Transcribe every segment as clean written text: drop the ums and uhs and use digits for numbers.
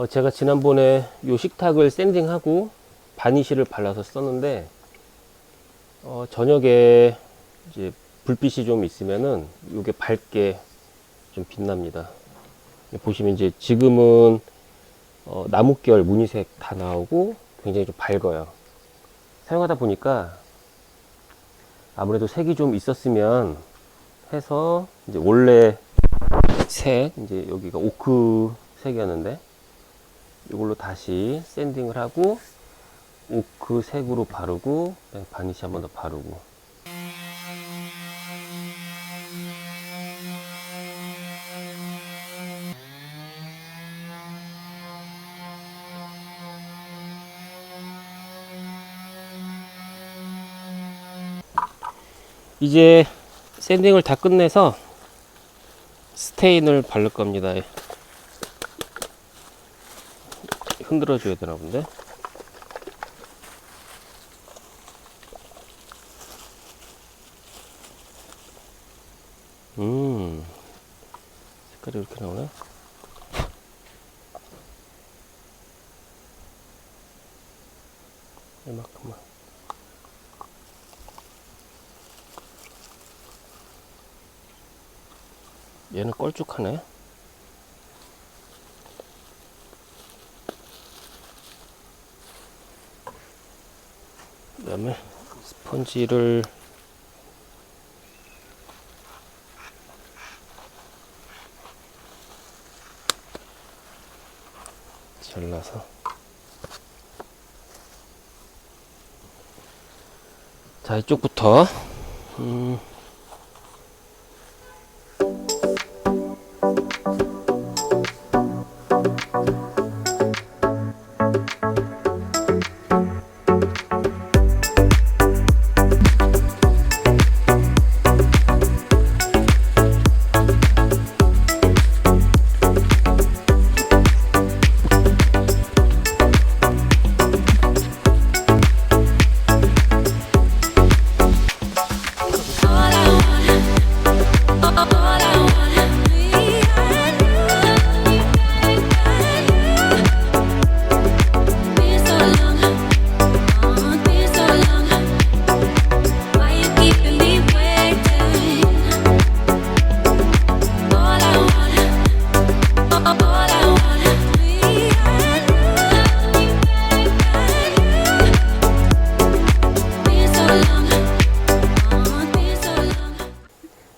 제가 지난번에 요 식탁을 샌딩하고 바니쉬를 발라서 썼는데, 저녁에 이제 불빛이 좀 있으면은 요게 밝게 좀 빛납니다. 보시면 이제 지금은 나뭇결 무늬색 다 나오고 굉장히 좀 밝아요. 사용하다 보니까 아무래도 색이 좀 있었으면 해서 이제 원래 색, 이제 여기가 오크 색이었는데 이걸로 다시 샌딩을 하고 오크 색으로 바르고 바니쉬 한 번 더 바르고. 이제 샌딩을 다 끝내서 스테인을 바를 겁니다. 흔들어 줘야 되나 본데. 색깔이 이렇게 나오네. 이만큼만. 얘는 껄쭉하네. 그 다음에 스펀지를 잘라서. 자, 이쪽부터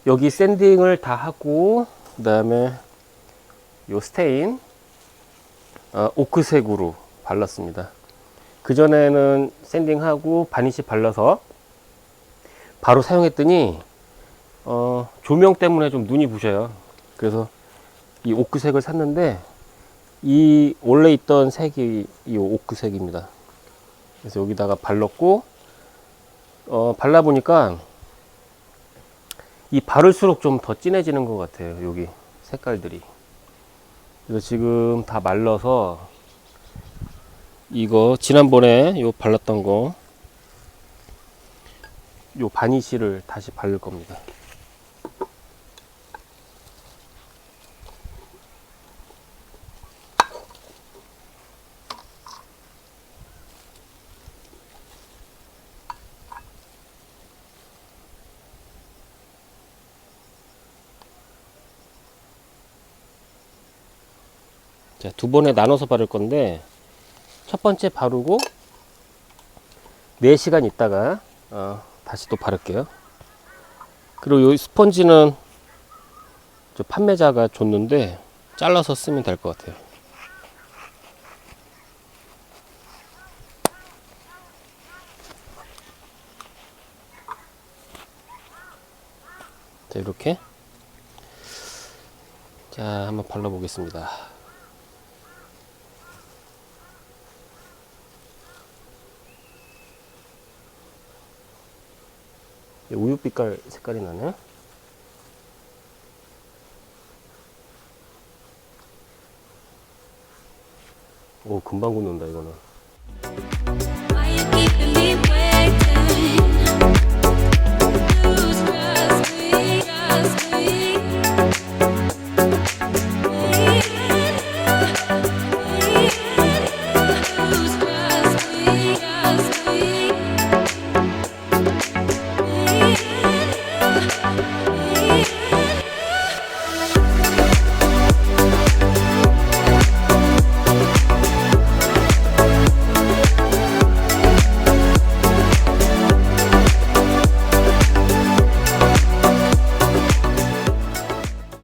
여기 샌딩을 다 하고, 그 다음에 요 스테인 오크색으로 발랐습니다. 그전에는 샌딩하고 바니쉬 발라서 바로 사용했더니 조명 때문에 좀 눈이 부셔요. 그래서 이 오크색을 샀는데, 이 원래 있던 색이 이 오크색입니다. 그래서 여기다가 발랐고, 발라보니까 이 바를수록 좀 더 진해지는 것 같아요. 여기 색깔들이. 그래서 지금 다 말라서 이거 지난번에 요 발랐던 거, 요 바니쉬를 다시 바를 겁니다. 자, 두 번에 나눠서 바를 건데, 첫 번째 바르고 4시간 있다가 다시 또 바를게요. 그리고 이 스펀지는 저 판매자가 줬는데 잘라서 쓰면 될 것 같아요. 자, 이렇게. 자, 한번 발라보겠습니다. 우유빛깔 색깔이 나네. 오, 금방 굳는다 이거는.